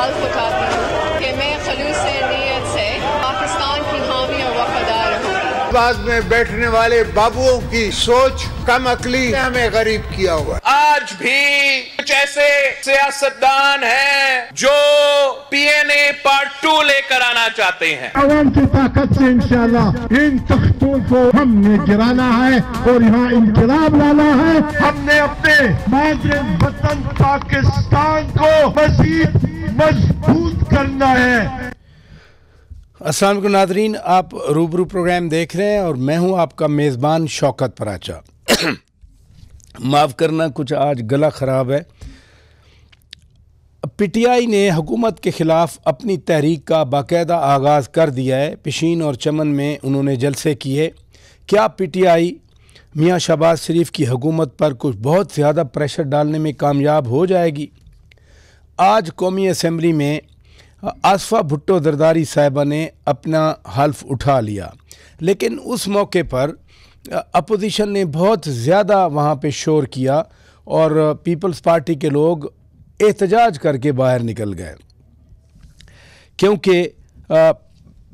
हल्फ उठाती हूँ कि मैं खलूस नीयत से पाकिस्तान की हामी और वफादार रहूँगी। बाद में बैठने वाले बाबुओं की सोच कम अकली ने हमें गरीब किया हुआ। आज भी कुछ ऐसे सियासतदान हैं जो पीएनए पार्ट 2 लेकर आना चाहते हैं। अवाम की ताकत से इंशाअल्लाह इन तख्तों को हमने गिराना है और यहाँ इंकलाब लाना है। हमने अपने मादरे वतन पाकिस्तान को मजीद मजबूत करना है। अस्सलाम वालेकुम नादरीन, आप रूबरू प्रोग्राम देख रहे हैं और मैं हूं आपका मेज़बान शौकत पराचा। माफ़ करना, कुछ आज गला ख़राब है। पीटीआई ने हुकूमत के ख़िलाफ़ अपनी तहरीक का बाकायदा आगाज़ कर दिया है। पिशीन और चमन में उन्होंने जलसे किए। क्या पीटीआई मियां शहबाज शरीफ की हुकूमत पर कुछ बहुत ज़्यादा प्रेशर डालने में कामयाब हो जाएगी? आज कौमी असम्बली में आसफ़ा भुट्टो ज़रदारी साहिबा ने अपना हल्फ उठा लिया, लेकिन उस मौके पर अपोजिशन ने बहुत ज़्यादा वहाँ पे शोर किया और पीपल्स पार्टी के लोग एहतजाज करके बाहर निकल गए, क्योंकि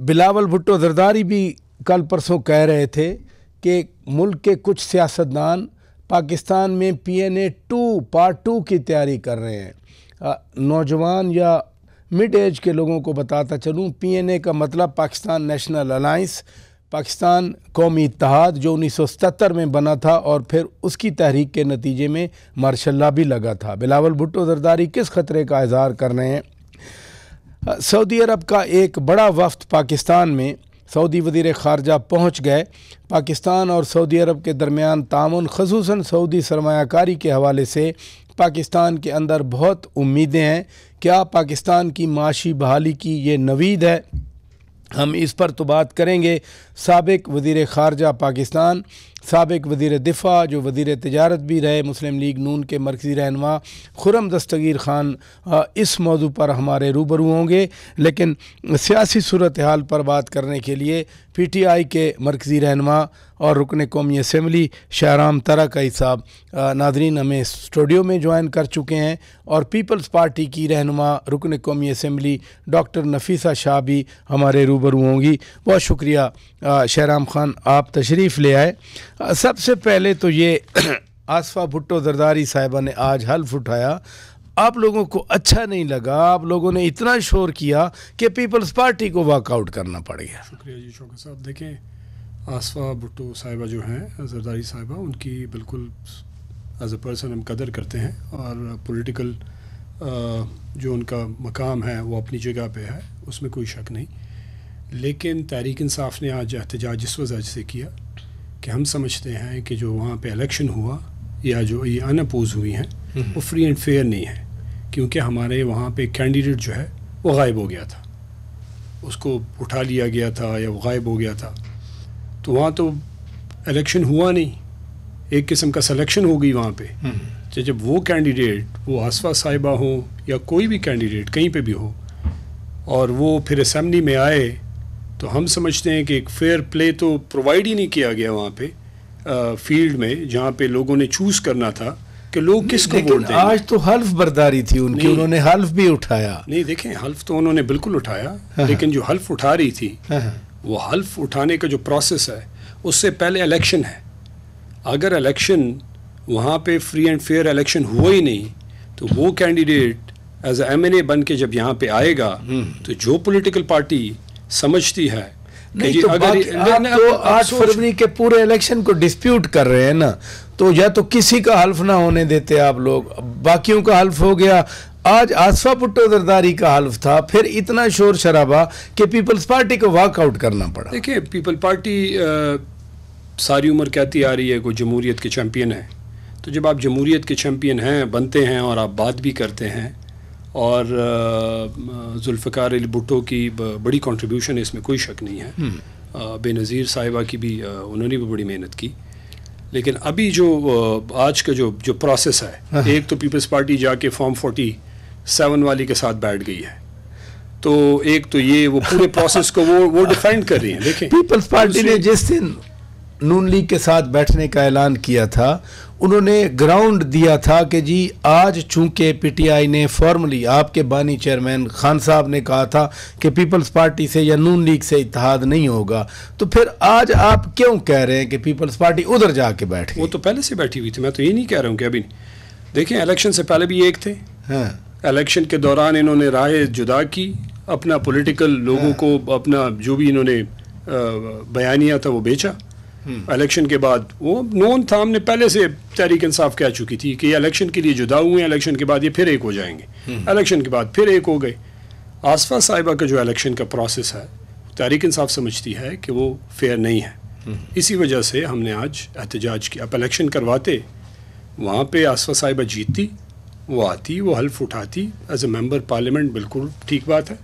बिलावल भुट्टो ज़रदारी भी कल परसों कह रहे थे कि मुल्क के कुछ सियासतदान पाकिस्तान में पीएनए 2 पार्ट 2 की तैयारी कर रहे हैं। नौजवान या मिड एज के लोगों को बताता चलूँ, पीएनए का मतलब पाकिस्तान नेशनल अलायंस, पाकिस्तान कौमी इत्तेहाद, जो 1977 में बना था और फिर उसकी तहरीक के नतीजे में मार्शल लॉ भी लगा था। बिलावल भुट्टो ज़रदारी किस ख़तरे का इज़हार कर रहे हैं? सऊदी अरब का एक बड़ा वफ़द पाकिस्तान में, सऊदी वज़ीर ख़ारजा पहुँच गए। पाकिस्तान और सऊदी अरब के दरमियान तामुन, ख़ुसूसन सऊदी सरमायाकारी के हवाले से पाकिस्तान के अंदर बहुत उम्मीदें हैं। क्या पाकिस्तान की माशी बहाली की ये नवीद है? हम इस पर तो बात करेंगे। साबिक वज़ीर ख़ारजा पाकिस्तान, साबिक वज़ीर दिफ़ा, जो वज़ीर तिजारत भी रहे, मुस्लिम लीग नून के मरकज़ी रहनुमा खुर्रम दस्तगीर ख़ान इस मौजू पर हमारे रूबरू होंगे। लेकिन सियासी सूरत हाल पर बात करने के लिए पीटीआई के मरकज़ी रहनुमा और रुकन कौमी असम्बली शाहराम तरक़ई साहब नादरीन हमें स्टूडियो में ज्वाइन कर चुके हैं और पीपल्स पार्टी की रहनुमा रुकन कौमी असम्बली डॉक्टर नफीसा शाह भी हमारे रूबरू होंगी। बहुत शुक्रिया शाहराम ख़ान, आप तशरीफ़ ले आए। सबसे पहले तो ये आसफ़ा भुट्टो ज़रदारी साहिबा ने आज हल्फ उठाया, आप लोगों को अच्छा नहीं लगा? आप लोगों ने इतना शोर किया कि पीपल्स पार्टी को वॉकआउट करना पड़ गया। शुक्रिया जी शौकत साहब। देखें, आसफ़ा भुट्टो साहिबा जो हैं, ज़रदारी साहिबा, उनकी बिल्कुल एज अ पर्सन हम कदर करते हैं और पॉलिटिकल जो उनका मकाम है वो अपनी जगह पे है, उसमें कोई शक नहीं। लेकिन तहरीक इंसाफ ने आज एहतजाज इस वजह से किया कि हम समझते हैं कि जो वहाँ पे इलेक्शन हुआ या जो ये अनअपोज हुई हैं वो फ्री एंड फेयर नहीं है, क्योंकि हमारे वहाँ पे कैंडिडेट जो है वो गायब हो गया था, उसको उठा लिया गया था या वो गायब हो गया था। तो वहाँ तो इलेक्शन हुआ नहीं, एक किस्म का सिलेक्शन हो गई वहाँ पे। तो जब वो कैंडिडेट, वो आसफ़ा साहिबा हो या कोई भी कैंडिडेट कहीं पे भी हो, और वो फिर असेंबली में आए, तो हम समझते हैं कि एक फेयर प्ले तो प्रोवाइड ही नहीं किया गया वहाँ पे फील्ड में, जहाँ पे लोगों ने चूज़ करना था कि लोग किसको वोट देंगे। आज तो हल्फ बर्दारी थी उनकी, उन्होंने हल्फ भी उठाया। नहीं, देखें, हल्फ तो उन्होंने बिल्कुल उठाया, लेकिन जो हल्फ उठा रही थी वो हल्फ उठाने का जो प्रोसेस है उससे पहले इलेक्शन है। अगर इलेक्शन वहाँ पे फ्री एंड फेयर इलेक्शन हुआ ही नहीं, तो वो कैंडिडेट एज एमएनए बन के जब यहाँ पे आएगा, तो जो पॉलिटिकल पार्टी समझती है नहीं, तो अगर तो 8 फरवरी के पूरे इलेक्शन को डिस्प्यूट कर रहे हैं ना, तो या तो किसी का हल्फ ना होने देते आप लोग, बाकियों का हल्फ हो गया। आज आसफ़ा भुट्टो ज़रदारी का हल्फ था, फिर इतना शोर शराबा कि पीपल्स पार्टी को वॉकआउट करना पड़ा। देखिए, पीपल पार्टी सारी उम्र कहती आ रही है कोई जमहूरियत के चैम्पियन है, तो जब आप जमहूरियत के चैम्पियन हैं, बनते हैं और आप बात भी करते हैं, और जुल्फ़िकार अली भुट्टो की बड़ी कंट्रीब्यूशन है, इसमें कोई शक नहीं है। बेनज़ीर साहिबा की भी उन्होंने भी बड़ी मेहनत की। लेकिन अभी जो आज का जो प्रोसेस है, एक तो पीपल्स पार्टी जाके फॉर्म 47 वाली के साथ बैठ गई है, तो एक तो ये वो पूरे प्रोसेस को वो डिफाइंड कर रही है। देखें, पीपल्स पार्टी ने जिस दिन नून लीग के साथ बैठने का ऐलान किया था, उन्होंने ग्राउंड दिया था कि जी आज चूंकि पीटीआई ने फॉर्मली, आपके बानी चेयरमैन खान साहब ने कहा था कि पीपल्स पार्टी से या नून लीग से इत्तेहाद नहीं होगा, तो फिर आज आप क्यों कह रहे हैं कि पीपल्स पार्टी उधर जाके बैठ गई? वो तो पहले से बैठी हुई थी, मैं तो ये नहीं कह रहा हूँ कि अभी। देखें, इलेक्शन से पहले भी एक थे। हाँ। इलेक्शन के दौरान इन्होंने राय जुदा की, अपना पॉलिटिकल लोगों को अपना जो भी इन्होंने बयानिया था वो बेचा। इलेक्शन के बाद वो नोन था, हमने पहले से तहरीक इंसाफ कह चुकी थी कि ये इलेक्शन के लिए जुदा हुए हैं, इलेक्शन के बाद ये फिर एक हो जाएंगे, इलेक्शन के बाद फिर एक हो गए। आसफा साहिबा का जो इलेक्शन का प्रोसेस है, तहरीक इंसाफ समझती है कि वो फेयर नहीं है, इसी वजह से हमने आज एहतजाज किया। अब इलेक्शन करवाते, वहाँ पे आसफा साहिबा जीतती, वो आती, वो हल्फ उठाती एज ए मेंबर पार्लियामेंट, बिल्कुल ठीक बात है।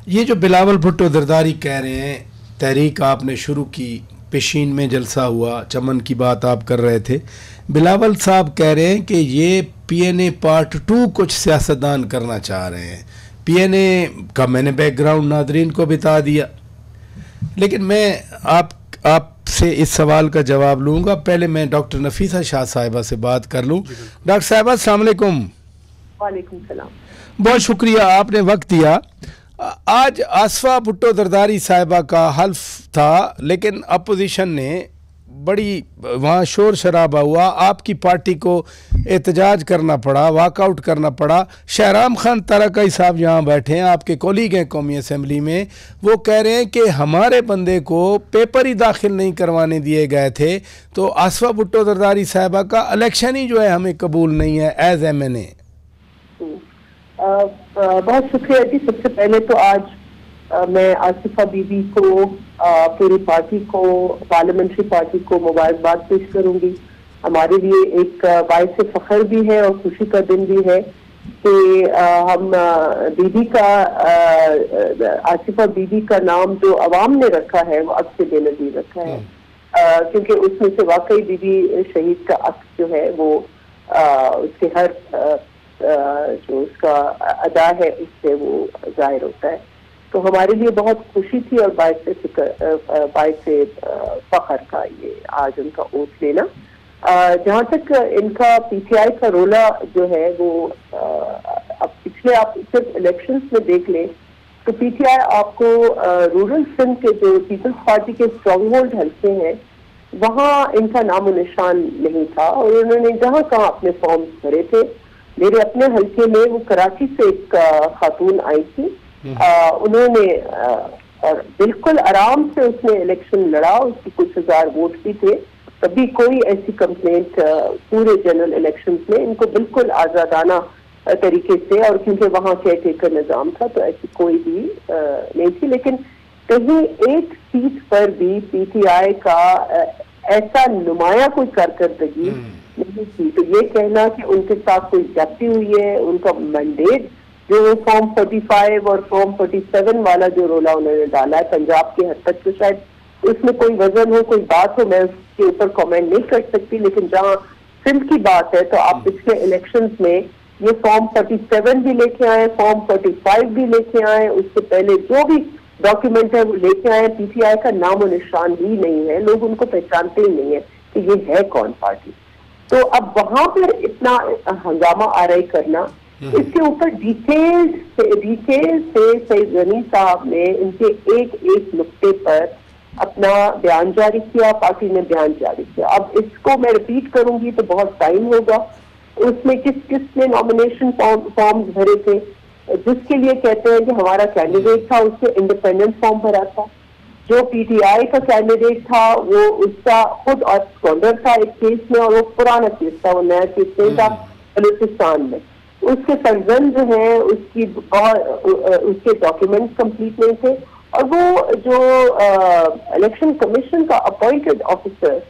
ये जो बिलावल भुट्टो जरदारी कह रहे हैं, तहरीक आपने शुरू की, पेशीन में जलसा हुआ, चमन की बात आप कर रहे थे, बिलावल साहब कह रहे हैं कि ये पीएनए पार्ट 2 कुछ सियासतदान करना चाह रहे हैं। पीएनए का मैंने बैकग्राउंड नादरीन को बता दिया, लेकिन मैं आपसे इस सवाल का जवाब लूँगा। पहले मैं डॉक्टर नफीसा शाह साहिबा से बात कर लूँ। डॉक्टर साहिबा, अस्सलाम वालेकुम। वालेकुम सलाम। बहुत शुक्रिया, आपने वक्त दिया। आज आसफा भुट्टो जरदारी साहिबा का हल्फ था, लेकिन अपोजिशन ने बड़ी वहाँ शोर शराबा हुआ, आपकी पार्टी को एहतजाज करना पड़ा, वॉकआउट करना पड़ा। शहराम खान तारकाई साहब यहाँ बैठे हैं, आपके कोलीग हैं कौमी असम्बली में, वो कह रहे हैं कि हमारे बंदे को पेपर ही दाखिल नहीं करवाने दिए गए थे, तो आसफा भुट्टो जरदारी साहिबा का इलेक्शन ही जो है हमें कबूल नहीं है एज MNA। बहुत शुक्रिया जी। सबसे पहले तो आज मैं आसिफा बीबी को, पूरी पार्टी को, पार्लियामेंट्री पार्टी को मुबारकबाद पेश करूंगी। हमारे लिए एक बाइस फख्र भी है और खुशी का दिन भी है कि हम बीबी का, आसिफा बीबी का नाम जो अवाम ने रखा है वो अब से बेनजीर रखा है, क्योंकि उसमें से वाकई बीबी शहीद का अक्स जो है वो उसके हर जो उसका अदा है उससे वो जाहिर होता है। तो हमारे लिए बहुत खुशी थी और बाइस फख्र का ये आज उनका ओथ लेना। जहाँ तक इनका पीटीआई का रोला जो है वो अब पिछले आप सिर्फ इलेक्शंस में देख लें तो पीटीआई आपको रूरल सिंध के जो पीपल्स पार्टी के स्ट्रॉन्ग होल्ड हल्के हैं वहाँ इनका नामो निशान नहीं था, और उन्होंने जहाँ कहाँ अपने फॉर्म्स भरे थे। मेरे अपने हल्के में वो कराची से एक खातून आई थी, उन्होंने और बिल्कुल आराम से उसने इलेक्शन लड़ा, उसकी कुछ हजार वोट भी थे, कभी कोई ऐसी कंप्लेंट पूरे जनरल इलेक्शंस में इनको बिल्कुल आजादाना तरीके से, और क्योंकि वहाँ केयर टेकर निजाम था तो ऐसी कोई भी नहीं थी। लेकिन कहीं एक सीट पर भी पीटीआई का ऐसा नुमाया कोई कारकर्दगी नहीं थी। तो ये कहना कि उनके साथ कोई जाती हुई है, उनका मैंडेट जो फॉर्म 45 और फॉर्म 47 वाला जो रोला उन्होंने डाला है पंजाब के हद तक, तो शायद उसमें कोई वजन हो, कोई बात हो, मैं उसके ऊपर कमेंट नहीं कर सकती। लेकिन जहाँ सिंध की बात है तो आप पिछले इलेक्शंस में ये फॉर्म 47 भी लेके आए, फॉर्म 45 भी लेके आए, उससे पहले जो भी डॉक्यूमेंट है वो लेके आए, पीटीआई का नामो निशान ही नहीं है, लोग उनको पहचानते ही नहीं है कि ये है कौन पार्टी। तो अब वहां पर इतना हंगामा आराई करना, इसके ऊपर डिटेल से सईद गनी साहब ने इनके एक एक नुक्ते पर अपना बयान जारी किया, पार्टी ने बयान जारी किया। अब इसको मैं रिपीट करूंगी तो बहुत टाइम होगा। उसमें किसने नॉमिनेशन फॉर्म भरे थे, जिसके लिए कहते हैं कि हमारा कैंडिडेट था उसने इंडिपेंडेंट फॉर्म भरा था, जो पीटीआई का कैंडिडेट था वो उसका खुद ऑब्सकॉन्डर था एक केस में, और वो पुराना केस था, वो नया केस नहीं था बलूचिस्तान में। उसके सर्जन जो है उसके डॉक्यूमेंट्स कंप्लीट नहीं थे, और वो जो इलेक्शन कमीशन का अपॉइंटेड ऑफिसर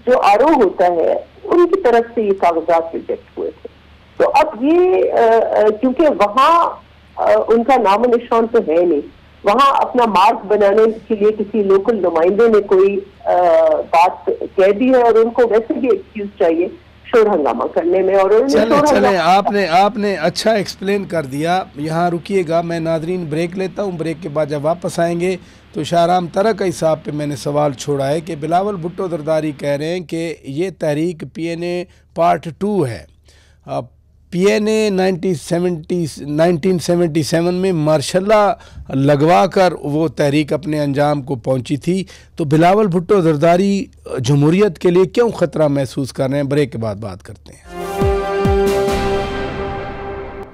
जो आरओ होता है उनकी तरफ से ये कागजात रिजेक्ट हुए थे। तो अब ये क्योंकि वहाँ उनका नामो निशान तो है नहीं, वहाँ अपना मार्क बनाने के लिए किसी लोकल नुमाइंदे ने कोई बात कह दी है, और उनको वैसे भी एक्सक्यूज चाहिए शोर हंगामा करने में। और चले आपने अच्छा एक्सप्लेन कर दिया। यहाँ रुकिएगा, मैं नादरीन ब्रेक लेता हूँ। ब्रेक के बाद जब वापस आएंगे तो शाहराम तरकई साहब पे मैंने सवाल छोड़ा है कि बिलावल भुट्टो जरदारी कह रहे हैं कि ये तहरीक PNA पार्ट 2 है। PNA 1977 में मार्शल्ला लगवा कर वो तहरीक अपने अंजाम को पहुंची थी। तो बिलावल भुट्टो जरदारी जमहूरियत के लिए क्यों ख़तरा महसूस कर रहे हैं? ब्रेक के बाद बात करते हैं।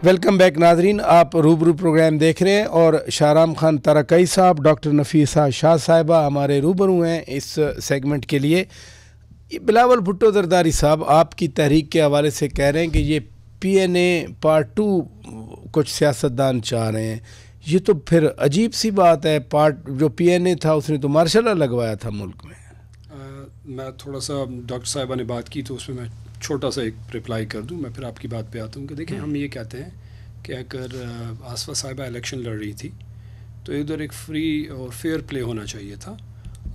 वेलकम बैक नाजरीन, आप रूबरू प्रोग्राम देख रहे हैं और शाहराम खान तरकई साहब, डॉक्टर नफीसा शाह साहिबा हमारे रूबरू हैं इस सेगमेंट के लिए। बिलावल भुट्टो जरदारी साहब आपकी तहरीक के हवाले से कह रहे हैं कि ये PNA पार्ट 2 कुछ सियासतदान चाह रहे हैं। ये तो फिर अजीब सी बात है। पार्ट जो PNA था उसने तो मार्शल्ला लगवाया था मुल्क में। मैं थोड़ा सा डॉक्टर साहिबा ने बात की तो उसमें मैं छोटा सा एक रिप्लाई कर दूं। मैं फिर आपकी बात पे आता हूं कि देखिए, हम ये कहते हैं कि अगर आसफा साहिबा इलेक्शन लड़ रही थी तो इधर एक फ्री और फेयर प्ले होना चाहिए था।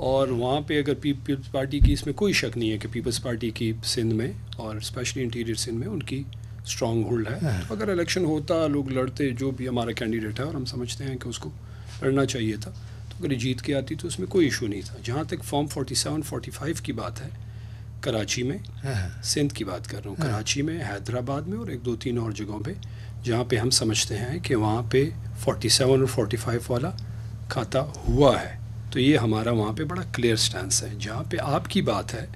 और वहाँ पे अगर पीपल्स पार्टी की, इसमें कोई शक नहीं है कि पीपल्स पार्टी की सिंध में और स्पेशली इंटीरियर सिंध में उनकी स्ट्रॉन्ग होल्ड है। तो अगर इलेक्शन होता, लोग लड़ते, जो भी हमारा कैंडिडेट है और हम समझते हैं कि उसको लड़ना चाहिए था, तो अगर जीत के आती तो उसमें कोई इशू नहीं था। जहाँ तक फॉर्म 47-45 की बात है, कराची में, सिंध की बात कर रहा हूँ, कराची में, हैदराबाद में और 1-2-3 और जगहों पे जहाँ पे हम समझते हैं कि वहाँ पे 47 और 45 वाला खाता हुआ है। तो ये हमारा वहाँ पे बड़ा क्लियर स्टैंस है। जहाँ पे आपकी बात है,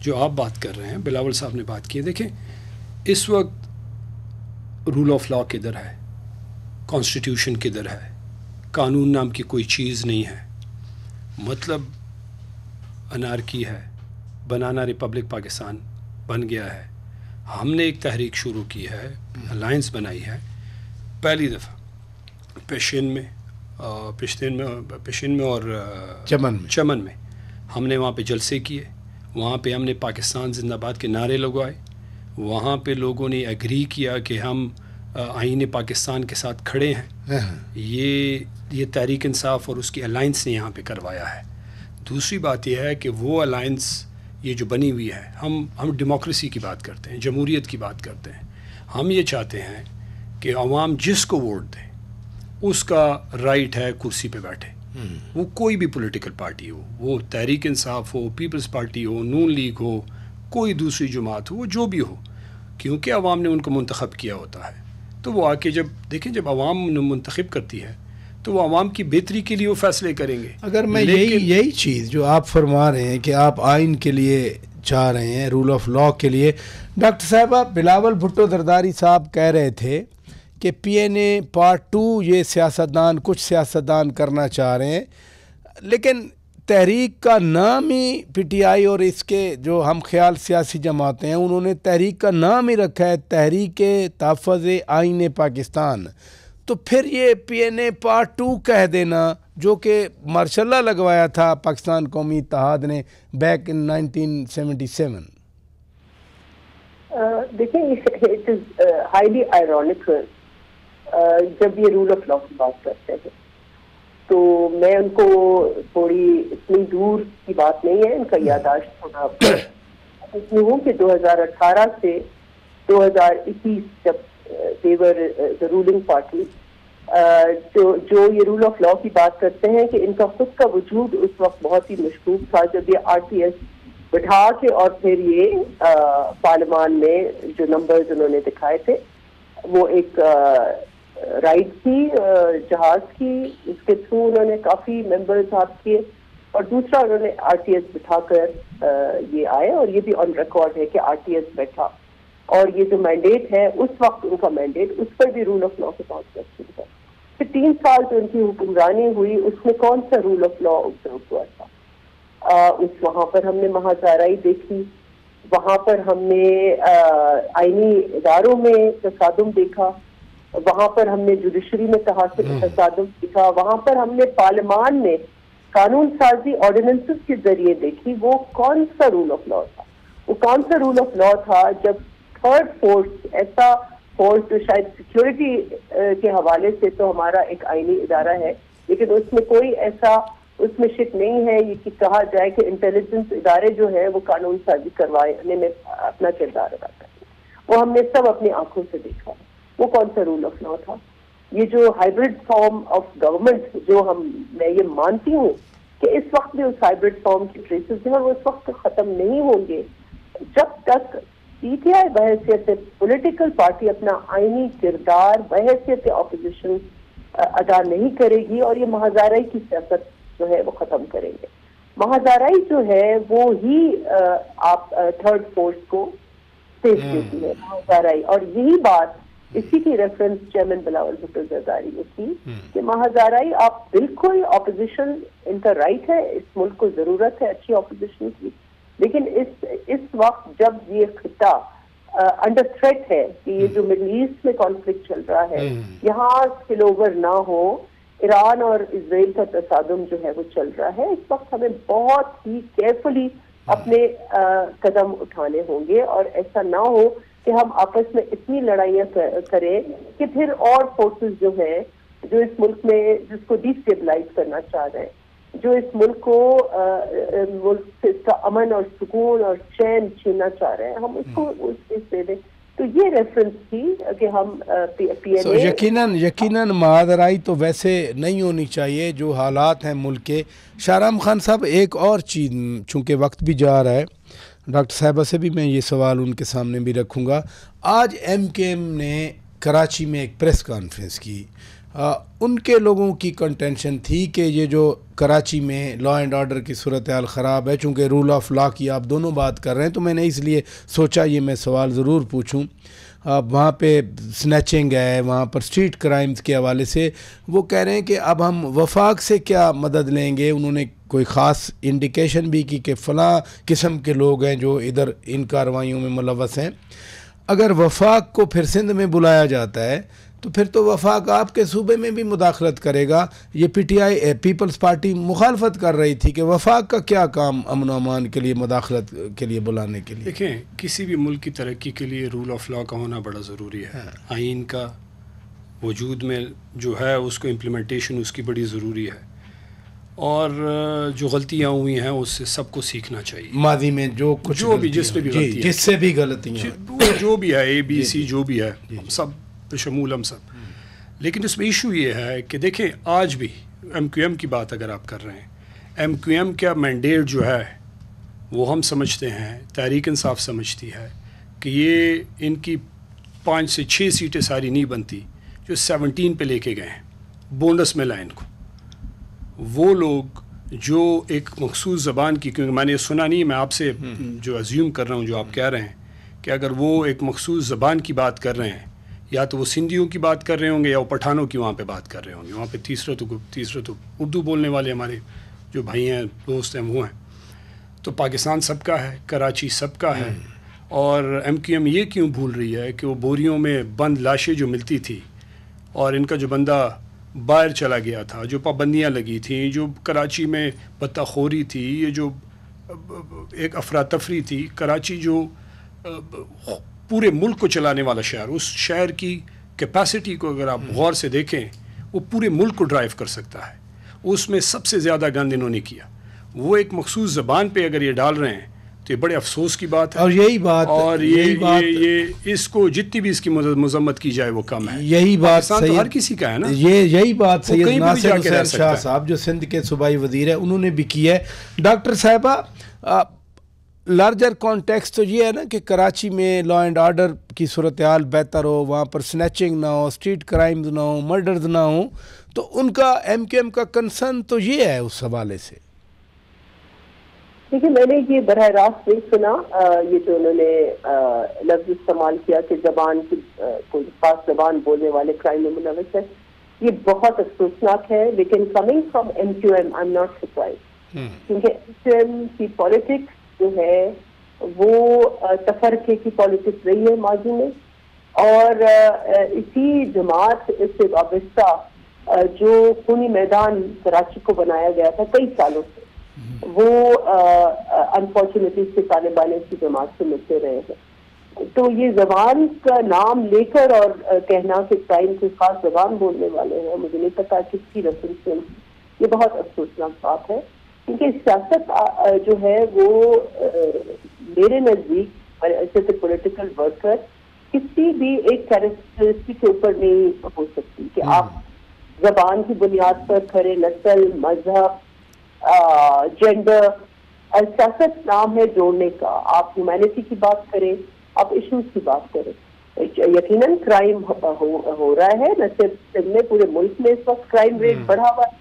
जो आप बात कर रहे हैं, बिलावल साहब ने बात की है, देखें इस वक्त रूल ऑफ लॉ किधर है, कॉन्स्टिट्यूशन किधर है, कानून नाम की कोई चीज़ नहीं है। मतलब अनारकी है, बनाना रिपब्लिक पाकिस्तान बन गया है। हमने एक तहरीक शुरू की है, अलायंस बनाई है पहली दफ़ा पेशिन में और चमन में हमने वहाँ पे जलसे किए। वहाँ पे हमने पाकिस्तान जिंदाबाद के नारे लगवाए। वहाँ पे लोगों ने एग्री किया कि हम आईन पाकिस्तान के साथ खड़े हैं। ये तहरीक इंसाफ और उसकी अलायंस ने यहाँ पे करवाया है। दूसरी बात यह है कि वो अलायंस ये जो बनी हुई है, हम डेमोक्रेसी की बात करते हैं, जमहूरियत की बात करते हैं। हम ये चाहते हैं कि अवाम जिसको वोट दे उसका राइट है कुर्सी पे बैठे, वो कोई भी पॉलिटिकल पार्टी हो, वो तहरीक इंसाफ हो, पीपल्स पार्टी हो, नून लीग हो, कोई दूसरी जमात हो, वो जो भी हो, क्योंकि अवाम ने उनको मुंतखब किया होता है। तो वो आके जब देखें, जब अवाम मुंतखब करती है तो वो अवाम की बेहतरी के लिए वो फैसले करेंगे। अगर मैं यही चीज़ जो आप फरमा रहे हैं कि आप आइन के लिए चाह रहे हैं, रूल ऑफ लॉ के लिए, डॉक्टर साहबा बिलावल भुट्टो जरदारी साहब कह रहे थे कि PNA पार्ट 2 ये कुछ सियासतदान करना चाह रहे हैं, लेकिन तहरीक का नाम ही PTI और इसके जो हम ख्याल सियासी जमातें हैं उन्होंने तहरीक का नाम ही रखा है तहरीक तहफ़्फ़ुज़ आईन पाकिस्तान। तो फिर ये PNA पार्ट 2 कह देना, जो कि मार्शल्ला लगवाया था पाकिस्तान कौमी इत्तेहाद ने बैक इन 1977। देखिए, इट इज हाईली आयरॉनिकल जब ये रूल ऑफ लॉ की बात करते हैं तो मैं उनको थोड़ी इतनी दूर की बात नहीं है, इनका यादाश्त थोड़ा इसमें हूँ कि 2018 से 2021 जब देवर द रूलिंग पार्टी जो ये रूल ऑफ लॉ की बात करते हैं कि इनका खुद का वजूद उस वक्त बहुत ही मशकूक था जब ये RTS बिठा के और फिर ये पार्लियामान में जो नंबर्स उन्होंने दिखाए थे वो एक राइड थी जहाज की, इसके थ्रू उन्होंने काफ़ी मेंबर्स हाथ किए और दूसरा उन्होंने RTS बिठाकर ये आए और ये भी ऑन रिकॉर्ड है कि RTS बैठा और ये जो मैंडेट है उस वक्त उनका मैंडेट उस पर भी रूल ऑफ लॉ के कॉन्सेप्ट था। फिर 3 साल जो उनकी हुक्मरानी हुई उसमें कौन सा रूल ऑफ लॉ ऑब्जर्व हुआ था? वहाँ पर हमने महाजाराई देखी, वहाँ पर हमने आईनी इदारों में तसादुम देखा, वहाँ पर हमने जुडिशरी में तसादुम देखा, वहाँ पर हमने पार्लियामान में कानून साजी ऑर्डिनेंसेस के जरिए देखी। वो कौन सा रूल ऑफ लॉ था? वो कौन सा रूल ऑफ लॉ था जब थर्ड फोर्स, ऐसा फोर्स जो शायद सिक्योरिटी के हवाले से तो हमारा एक आईनी इदारा है लेकिन उसमें कोई ऐसा उसमें शिक नहीं है ये कि कहा जाए कि इंटेलिजेंस इदारे जो है वो कानून साजी करवाने में अपना किरदार अदा करते हैं। वो हमने सब अपनी आंखों से देखा। वो कौन सा रूल ऑफ लॉ था? ये जो हाइब्रिड फॉर्म ऑफ गवर्नमेंट जो मैं ये मानती हूँ कि इस वक्त भी उस हाइब्रिड फॉर्म की ट्रेसेस जो है वो इस वक्त खत्म नहीं होंगे जब तक पीटीआई बहैसियत पॉलिटिकल पार्टी अपना आईनी किरदार बहैसियत ऑपोजिशन अदा नहीं करेगी और ये महाजाराई की सियासत जो है वो खत्म करेंगे। महाजाराई जो है वो ही आप थर्ड फोर्स को स्पेस देती है, महाजाराई। और यही बात इसी की रेफरेंस चेयरमैन बिलावल भुट्टो जरदारी ने की कि महाजाराई आप बिल्कुल ऑपोजिशन इनका राइट है, इस मुल्क को जरूरत है अच्छी ऑपोजिशन की, लेकिन इस वक्त जब ये खिता अंडर थ्रेट है कि ये जो मिडिल ईस्ट में कॉन्फ्लिक्ट चल रहा है यहाँ स्पिल ओवर ना हो, ईरान और इजराइल का तसादुम जो है वो चल रहा है, इस वक्त हमें बहुत ही केयरफुली अपने कदम उठाने होंगे और ऐसा ना हो कि हम आपस में इतनी लड़ाइयाँ करें कि फिर और फोर्सेस जो है जो इस मुल्क में जिसको डिस्टेबलाइज करना चाह रहे हैं, जो इस मुल्क को मुल्क से इसका अमन और सुकून और चैन छीनना चाह रहे हैं, हम उसको उस दे दें। तो ये रेफरेंस थी कि हम पीएनए यकीनन महाजराई तो वैसे नहीं होनी चाहिए जो हालात हैं मुल्क के। शाहराम खान साहब, एक और चीज़, चूँकि वक्त भी जा रहा है, डॉक्टर साहिबा से भी मैं ये सवाल उनके सामने भी रखूँगा। आज एमकेएम ने कराची में एक प्रेस कॉन्फ्रेंस की। उनके लोगों की कंटेंशन थी कि ये जो कराची में लॉ एंड ऑर्डर की सूरत हाल ख़राब है, चूँकि रूल ऑफ लॉ की आप दोनों बात कर रहे हैं, तो मैंने इसलिए सोचा ये मैं सवाल ज़रूर पूछूं। वहाँ पे स्नैचिंग है, वहाँ पर स्ट्रीट क्राइम्स के हवाले से वो कह रहे हैं कि अब हम वफाक से क्या मदद लेंगे। उन्होंने कोई ख़ास इंडिकेशन भी की कि फ़लाँ किस्म के लोग हैं जो इधर इन कार्रवाइयों में मुलव्वस हैं। अगर वफाक को फिर सिंध में बुलाया जाता है तो फिर तो वफाक आपके सूबे में भी मुदाखलत करेगा। ये पीटीआई पीपल्स पार्टी मुखालफत कर रही थी कि वफाक का क्या काम अमन अमान के लिए मुदाखलत के लिए बुलाने के लिए। देखें, किसी भी मुल्क की तरक्की के लिए रूल ऑफ लॉ का होना बड़ा ज़रूरी है। आइन का वजूद में जो है उसको इम्प्लीमेंटेशन उसकी बड़ी ज़रूरी है और जो गलतियाँ हुई हैं उससे सबको सीखना चाहिए। माजी में जो कुछ भी जिससे भी गलती जिससे भी गलतियाँ जो भी है ABC जो भी है सब शमूल हम सब। लेकिन इसमें इशू ये है कि देखें, आज भी MQM की बात अगर आप कर रहे हैं, MQM का मैंडेट जो है वो हम समझते हैं, तहरीक इंसाफ समझती है कि ये इनकी 5 से 6 सीटें सारी नहीं बनती जो 17 पे लेके गए हैं, बोनस मिला इनको। वो लोग जो एक मखसूस ज़बान की, क्योंकि मैंने सुना नहीं, मैं आपसे जो अज्यूम कर रहा हूँ जो आप कह रहे हैं कि अगर वो एक मखसूस ज़बान की बात कर रहे हैं, या तो वो सिंधियों की बात कर रहे होंगे या वो पठानों की वहाँ पे बात कर रहे होंगे। वहाँ पे तीसरा तो उर्दू बोलने वाले हमारे जो भाई हैं, दोस्त हैं, वो हैं। तो पाकिस्तान सबका है, कराची सबका है। और MQM ये क्यों भूल रही है कि वो बोरियों में बंद लाशें जो मिलती थी और इनका जो बंदा बाहर चला गया था, जो पाबंदियाँ लगी थी, जो कराची में बत्ताखोरी थी, ये जो एक अफरा तफरी थी, कराची जो पूरे मुल्क को चलाने वाला शहर, उस शहर की कैपेसिटी को अगर आप गौर से देखें, वो पूरे मुल्क को ड्राइव कर सकता है। उसमें सबसे ज़्यादा गंद इन्होंने किया। वो एक मखसूस ज़बान पे अगर ये डाल रहे हैं तो ये बड़े अफसोस की बात है। और यही बात ये इसको जितनी भी इसकी मजम्मत की जाए वो कम है। यही बात तो हर किसी का है ना। यही बात सैयद नासिर हुसैन शाह साहब जो सिंध के सूबाई वजीर है उन्होंने भी की है। डॉक्टर साहिबा, लार्जर कॉन्टेक्स्ट तो ये है ना कि कराची में लॉ एंड ऑर्डर की सूरत हाल बेहतर हो, वहाँ पर स्नैचिंग ना हो, स्ट्रीट क्राइम्स ना हो, मर्डर्स ना हो, तो उनका MQM का कंसर्न तो ये है उस हवाले से। देखिए, मैंने ये बरह रास्त नहीं सुना ये जो उन्होंने लफ्ज़ इस्तेमाल किया कि जबान की कोई खास जबान बोलने वाले क्राइम में मुलव्वस है। ये बहुत अफसोसनाक है, लेकिन coming from MQM I am not surprise, क्योंकि MQM की पॉलिटिक्स जो है वो तफरके की पॉलिटिक्स रही है माजी में, और इसी जमात से वाबस्ता जो खूनी मैदान कराची को बनाया गया था कई सालों से, वो अनफॉर्चुनेटली से तालिबान की जमात से मिलते रहे हैं। तो ये जबान का नाम लेकर और कहना कि क्राइम की खास जबान बोलने वाले हैं, मुझे नहीं पता किसकी रेफरेंस ये बहुत अफसोसनाक बात है, क्योंकि सियासत जो है वो मेरे नजदीक ऐसे पॉलिटिकल वर्कर किसी भी एक कैरेक्टरिस्टिक के ऊपर नहीं हो सकती कि आप जबान की बुनियाद पर खड़े, नस्ल, मजहब, जेंडर, सियासत नाम है जोड़ने का। आप ह्यूमैनिटी की बात करें, आप इश्यूज की बात करें, यकीनन क्राइम हो रहा है, न सिर्फ में पूरे मुल्क में इस वक्त क्राइम रेट बढ़ा हुआ है,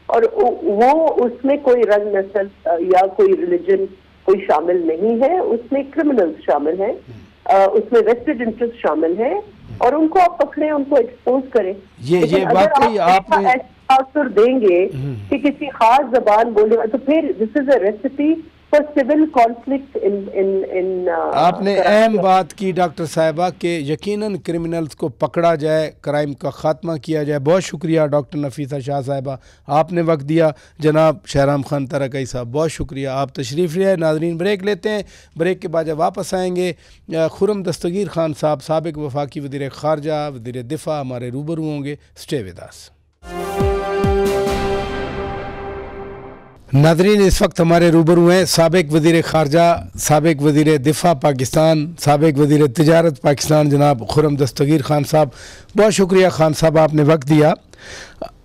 और वो उसमें कोई रंग, नस्ल या कोई रिलीजन कोई शामिल नहीं है, उसमें क्रिमिनल्स शामिल हैं, उसमें वेस्टेड इंटरेस्ट शामिल है, और उनको आप पकड़े, उनको एक्सपोज करें। ये बात आपने तासुर देंगे कि किसी खास जबान बोले, तो फिर this is a recipe for civil conflict in आपने अहम बात की डॉक्टर साहिबा के यकीनन क्रिमिनल्स को पकड़ा जाए, क्राइम का खात्मा किया जाए। बहुत शुक्रिया डॉक्टर नफीसा शाह साहिबा, आपने वक्त दिया। जनाब शहराम खान तरकई साहब, बहुत शुक्रिया, आप तशरीफ़ ले आए। नाज़रीन, ब्रेक लेते हैं, ब्रेक के बाद जब वापस आएंगे खुर्रम दस्तगीर खान साहब, साबिक वफाकी वज़ीर ख़ारजा, वज़ीर दिफ़ा, हमारे रूबरू होंगे। Stay with us. नाज़रीन, इस वक्त हमारे रूबरू हैं साबिक वज़ीर ख़ारजा, साबिक वज़ीर दिफ़ा पाकिस्तान, साबिक वज़ीर तिजारत पाकिस्तान, जनाब खुर्रम दस्तगीर खान साहब। बहुत शुक्रिया खान साहब, आपने वक्त दिया।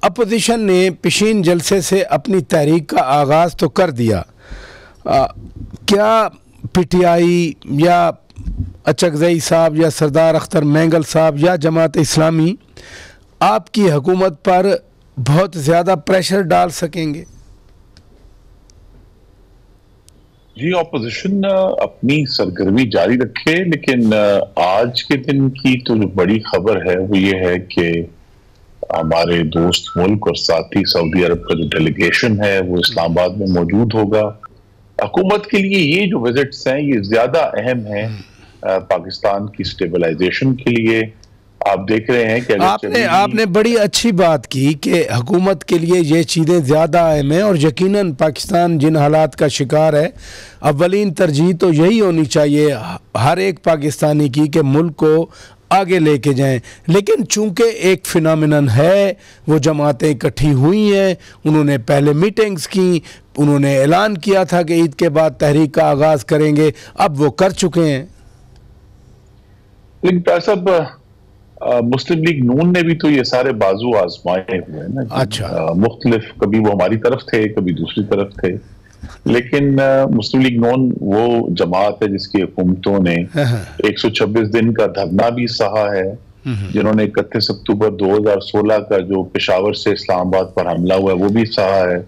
अपोजिशन ने पेशीन जलसे से अपनी तहरीक का आगाज़ तो कर दिया, क्या PTI या अचकज़ई साहब या सरदार अख्तर मैंगल साहब या जमात इस्लामी आपकी हुकूमत पर बहुत ज़्यादा प्रेशर डाल सकेंगे? जी, ऑपोजिशन अपनी सरगर्मी जारी रखे, लेकिन आज के दिन की तो जो बड़ी खबर है वो ये है कि हमारे दोस्त मुल्क और साथ ही सऊदी अरब का जो डेलीगेशन है वो इस्लामाबाद में मौजूद होगा। हुकूमत के लिए ये जो विजिट्स हैं ये ज्यादा अहम है पाकिस्तान की स्टेबलाइजेशन के लिए। आप देख रहे हैं कि आपने बड़ी अच्छी बात की कि हुकूमत के लिए ये चीज़ें ज़्यादा अहम हैं, और यकीनन पाकिस्तान जिन हालात का शिकार है, अव्वलीन तरजीह तो यही होनी चाहिए हर एक पाकिस्तानी की कि मुल्क को आगे लेके जाएं। लेकिन चूंकि एक फिनोमिनन है, वो जमातें इकट्ठी हुई हैं, उन्होंने पहले मीटिंग्स की, उन्होंने ऐलान किया था कि ईद के बाद तहरीक का आगाज़ करेंगे, अब वो कर चुके हैं। लेकिन मुस्लिम लीग नून ने भी तो ये सारे बाजू आजमाए हुए हैं ना। अच्छा। मुख्तलिफ, कभी वो हमारी तरफ थे, कभी दूसरी तरफ थे, लेकिन मुस्लिम लीग नून वो जमात है जिसकी हुकूमतों ने 126 दिन का धरना भी सहा है, जिन्होंने 31 अक्टूबर 2016 का जो पेशावर से इस्लामाबाद पर हमला हुआ है वो भी सहा है,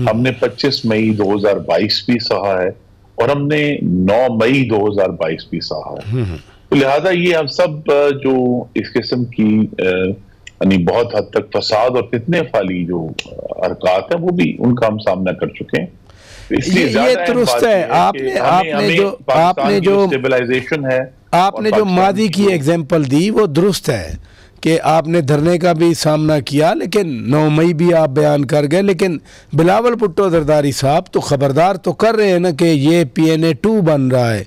हमने 25 मई 2022 भी सहा है, और हमने 9 मई 2022 भी सहा है। तो लिहाजा ये हम सब जो इस किस्म की यानी बहुत हद तक फसाद और फितने वाली जो हरकत है वो भी उनका हम सामना कर चुके हैं। इसलिए ये दुरुस्त है, आपने जो स्टेबलाइजेशन है, आपने जो मादी की एग्जाम्पल दी वो दुरुस्त है कि आपने धरने का भी सामना किया, लेकिन 9 मई भी आप बयान कर गए। लेकिन बिलावल भुट्टो जरदारी साहब तो खबरदार तो कर रहे हैं ना कि ये PNA 2 बन रहा है।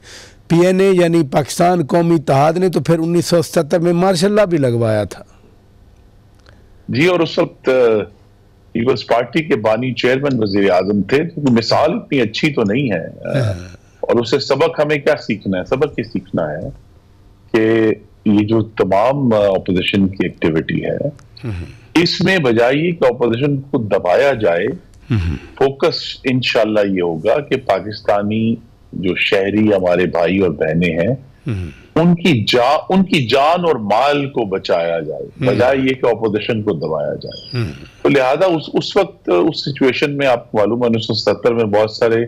PNA यानी पाकिस्तान कौमी इत्तेहाद ने तो फिर 1977 में मार्शल लॉ भी लगवाया था। जी, और उस वक्त पीपल्स पार्टी के बानी चेयरमैन वजीर आजम थे, तो मिसाल इतनी अच्छी तो नहीं है। और उससे सबक हमें क्या सीखना है? सबक ये सीखना है कि ये जो तमाम अपोजिशन की एक्टिविटी है, इसमें बजाय कि अपोजिशन को दबाया जाए, फोकस इंशाल्लाह ये होगा कि पाकिस्तानी जो शहरी हमारे भाई और बहनें हैं उनकी जान और माल को बचाया जाए, बजाय ये कि ऑपोजिशन को दबाया जाए। तो लिहाजा उस वक्त उस सिचुएशन में आपको मालूम है 1970 में बहुत सारे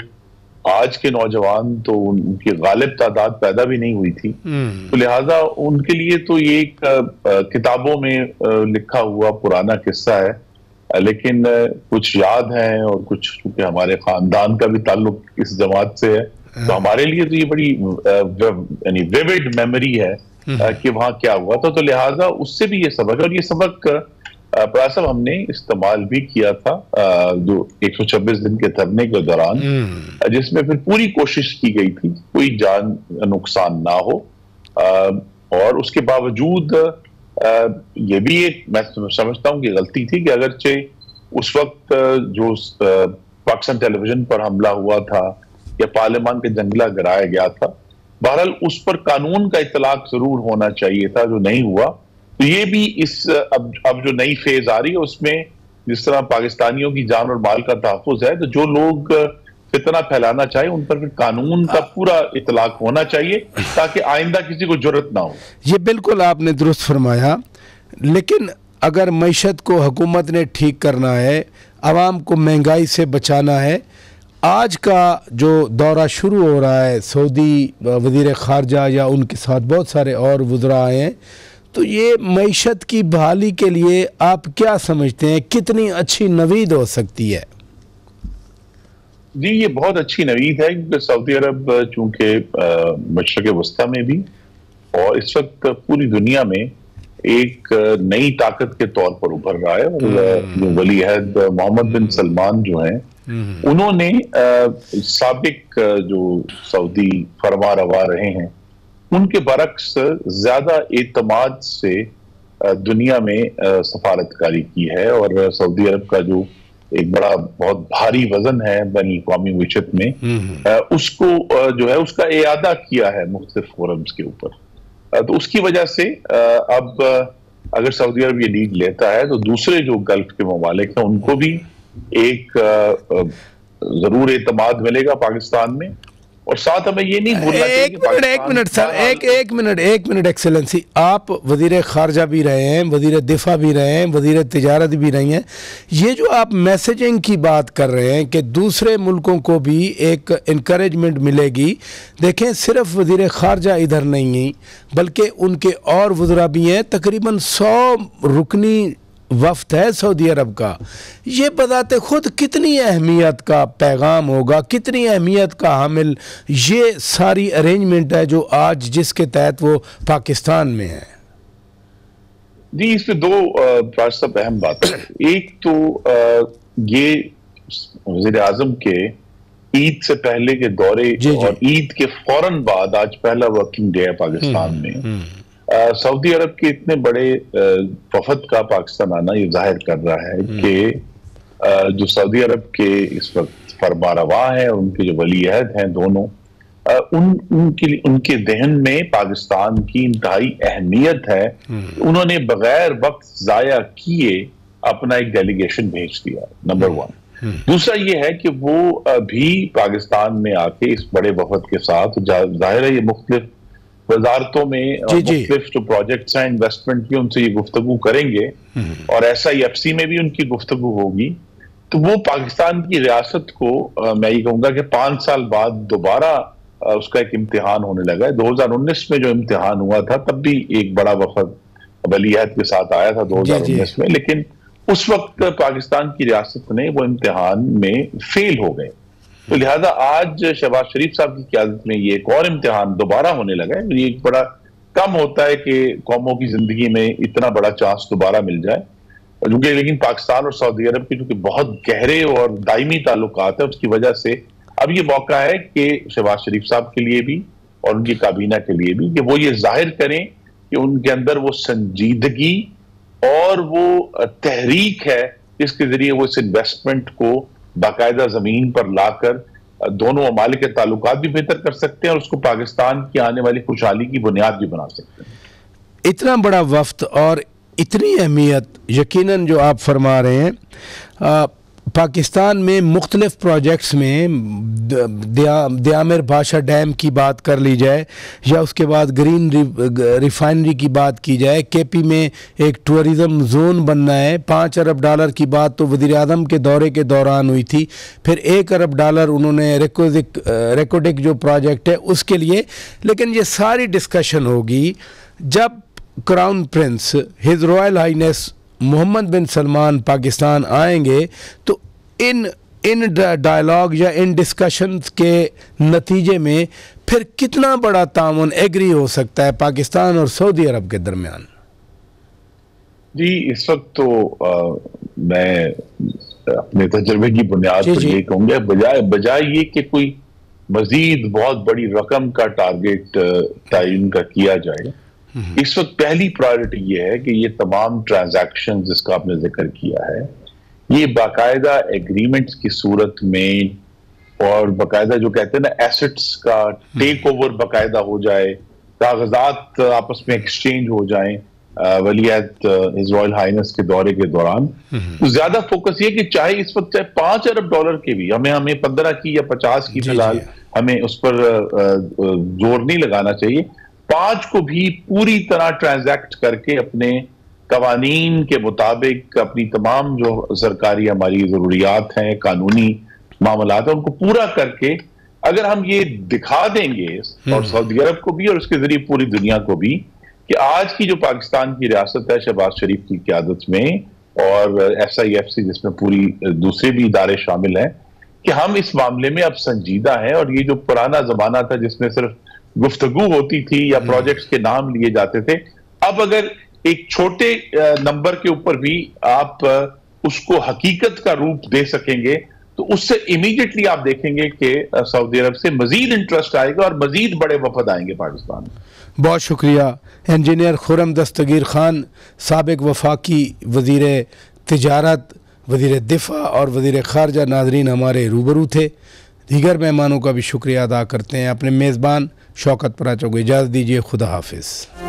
आज के नौजवान तो उनकी गालिब तादाद पैदा भी नहीं हुई थी, तो लिहाजा उनके लिए तो ये एक किताबों में लिखा हुआ पुराना किस्सा है, लेकिन कुछ याद है और कुछ क्योंकि हमारे खानदान का भी ताल्लुक इस जमात से है, तो हमारे लिए तो ये बड़ी यानी विविड मेमोरी है कि वहां क्या हुआ था। तो लिहाजा उससे भी ये सबक है, और ये सबक प्रासब हमने इस्तेमाल भी किया था जो 126 दिन के धरने के दौरान, जिसमें फिर पूरी कोशिश की गई थी कोई जान नुकसान ना हो, और उसके बावजूद ये भी एक मैं समझता हूँ कि गलती थी कि अगरचे उस वक्त जो पाकिस्तान टेलीविजन पर हमला हुआ था या पार्लियामान का जंगला गिराया गया था, बहरहाल उस पर कानून का इतलाक जरूर होना चाहिए था, जो नहीं हुआ। तो ये भी इस अब जो नई फेज आ रही है उसमें जिस तरह पाकिस्तानियों की जान और माल का तहफ्फुज है, तो जो लोग फितना फैलाना चाहे उन पर फिर कानून का पूरा इतलाक होना चाहिए ताकि आइंदा किसी को जरूरत ना हो। ये बिल्कुल आपने दुरुस्त फरमाया, लेकिन अगर मईशत को हुकूमत ने ठीक करना है, आवाम को महंगाई से बचाना है, आज का जो दौरा शुरू हो रहा है सऊदी वज़ीर ख़ारजा या उनके साथ बहुत सारे और वज़रा आए हैं, तो ये मईशत की बहाली के लिए आप क्या समझते हैं, कितनी अच्छी नवीद हो सकती है? जी, ये बहुत अच्छी नवीद है क्योंकि सऊदी अरब चूंकि मशरक़ वस्ता में भी और इस वक्त पूरी दुनिया में एक नई ताकत के तौर पर उभर रहा है। और जो वली अहद मोहम्मद बिन सलमान जो हैं, उन्होंने साबिक जो सऊदी फरमा रवा रहे हैं उनके बरक्स ज्यादा एतमाद से दुनिया में सफारतकारी की है। और सऊदी अरब का जो एक बड़ा बहुत भारी वजन है बैनुल अक़वामी विशत में, उसको जो है उसका इयादा किया है मुख्तलिफ फोरम्स के ऊपर। तो उसकी वजह से अब अगर सऊदी अरब ये लीड लेता है तो दूसरे जो गल्फ के ममालिक हैं उनको भी एक जरूर एतमाद मिलेगा पाकिस्तान में। और साथ हमें ये नहीं भूलना चाहिए एक मिनट एक्सेलेंसी, आप वज़ीर ख़ारजा भी रहे हैं, वज़ीर दिफा भी रहे हैं, वज़ीर तिजारत भी रही हैं। ये जो आप मैसेजिंग की बात कर रहे हैं कि दूसरे मुल्कों को भी एक इनकरेजमेंट मिलेगी, देखें सिर्फ वज़ीर ख़ारजा इधर नहीं है बल्कि उनके और वज़रा भी हैं, तकरीबन 100 रुकनी वफ्द है सऊदी अरब का। ये बताते खुद कितनी अहमियत का पैगाम होगा, कितनी अहमियत का हामिल ये सारी अरेंजमेंट है जो आज जिसके तहत वो पाकिस्तान में है। जी, इसमें दो सब अहम बात है। एक तो ये वज़ीर आज़म के ईद से पहले के दौरे और ईद के फौरन बाद आज पहला वर्किंग डे है पाकिस्तान में। सऊदी अरब के इतने बड़े वफद का पाकिस्तान आना ये जाहिर कर रहा है कि जो सऊदी अरब के इस वक्त फरमारवा हैं और उनके जो वली अहद हैं दोनों, उनके जहन में पाकिस्तान की इंतहाई अहमियत है। उन्होंने बगैर वक्त जाया किए अपना एक डेलीगेशन भेज दिया, नंबर 1। दूसरा ये है कि वो भी पाकिस्तान में आके इस बड़े वफद के साथ, जाहिर है ये मुख्तलिफ वजारतों में मुख्तलिफ जो प्रोजेक्ट्स हैं इन्वेस्टमेंट की, उनसे ये गुफ्तगू करेंगे और SIFC में भी उनकी गुफ्तगू होगी। तो वो पाकिस्तान की रियासत को मैं ये कहूँगा कि 5 साल बाद दोबारा उसका एक इम्तिहान होने लगा है। 2019 में जो इम्तिहान हुआ था तब भी एक बड़ा वफद वली अहद के साथ आया था 2019 में, लेकिन उस वक्त पाकिस्तान की रियासत ने वो इम्तिहान में फेल हो गए। तो लिहाजा आज शहबाज शरीफ साहब की क़यादत में ये एक और इम्तिहान दोबारा होने लगा है। ये एक बड़ा कम होता है कि कौमों की जिंदगी में इतना बड़ा चांस दोबारा मिल जाए, क्योंकि लेकिन पाकिस्तान और सऊदी अरब के जो बहुत गहरे और दायमी ताल्लुकात है उसकी वजह से अब ये मौका है कि शहबाज शरीफ साहब के लिए भी और उनकी काबीना के लिए भी कि वो ये जाहिर करें कि उनके अंदर वो संजीदगी और वो तहरीक है जिसके जरिए वो इस इन्वेस्टमेंट को बाकायदा जमीन पर लाकर दोनों ममालिक के ताल्लुकात भी बेहतर कर सकते हैं और उसको पाकिस्तान की आने वाली खुशहाली की बुनियाद भी बना सकते हैं। इतना बड़ा वफ्द और इतनी अहमियत यकीनन जो आप फरमा रहे हैं, पाकिस्तान में मुख्तलिफ प्रोजेक्ट्स में दियामिर भाषा डैम की बात कर ली जाए या उसके बाद ग्रीन रिफाइनरी की बात की जाए, KP में एक टूरिज़म जोन बनना है, $5 अरब की बात तो वज़ीर आज़म के दौरे के दौरान हुई थी, फिर $1 अरब उन्होंने रेकोडिक जो प्रोजेक्ट है उसके लिए। लेकिन ये सारी डिस्कशन होगी जब crown prince his royal highness Mohammed bin Salman Pakistan आएंगे, तो इन डायलॉग या इन डिस्कशंस के नतीजे में फिर कितना बड़ा ताउन एग्री हो सकता है पाकिस्तान और सऊदी अरब के दरमियान? जी, इस वक्त तो मैं अपने तजर्बे की बुनियाद पर ये कहूँगा, बजाय ये कि कोई मजीद बहुत बड़ी रकम का टारगेट तयन का किया जाए, इस वक्त पहली प्रायोरिटी ये है कि ये तमाम ट्रांजैक्शन जिसका आपने जिक्र किया है ये बाकायदा एग्रीमेंट्स की सूरत में और बाकायदा जो कहते हैं ना एसेट्स का टेक ओवर बाकायदा हो जाए, कागजात आपस में एक्सचेंज हो जाए वलीअहद हिज रॉयल हाइनेस के दौरे के दौरान। तो ज्यादा फोकस ये कि चाहे इस वक्त चाहे $5 अरब के भी हमें 15 की या 50 की फिलहाल हमें उस पर जोर नहीं लगाना चाहिए, 5 को भी पूरी तरह ट्रांजैक्ट करके अपने कवानीन के मुताबिक अपनी तमाम जो सरकारी हमारी जरूरियात हैं, कानूनी मामलात हैं, उनको पूरा करके अगर हम ये दिखा देंगे और सऊदी अरब को भी और उसके जरिए पूरी दुनिया को भी कि आज की जो पाकिस्तान की रियासत है शहबाज शरीफ की क़यादत में और SIFC जिसमें पूरी दूसरे भी इदारे शामिल हैं, कि हम इस मामले में अब संजीदा हैं और ये जो पुराना जमाना था जिसमें सिर्फ गुफ्तगू होती थी या प्रोजेक्ट्स के नाम लिए जाते थे, अब अगर एक छोटे नंबर के ऊपर भी आप उसको हकीकत का रूप दे सकेंगे तो उससे इमीडिएटली आप देखेंगे कि सऊदी अरब से मजीद इंटरेस्ट आएगा और मजीद बड़े वफद आएंगे पाकिस्तान में। बहुत शुक्रिया इंजीनियर खुर्रम दस्तगीर खान, साबिक वफाकी वज़ीर तिजारत, वज़ीर दिफा और वज़ीर ख़ारजा। नाज़रीन हमारे रूबरू थे। दीगर मेहमानों का भी शुक्रिया अदा करते हैं। अपने मेज़बान शौकत पराचों को इजाज़त दीजिए। खुदा हाफिज़।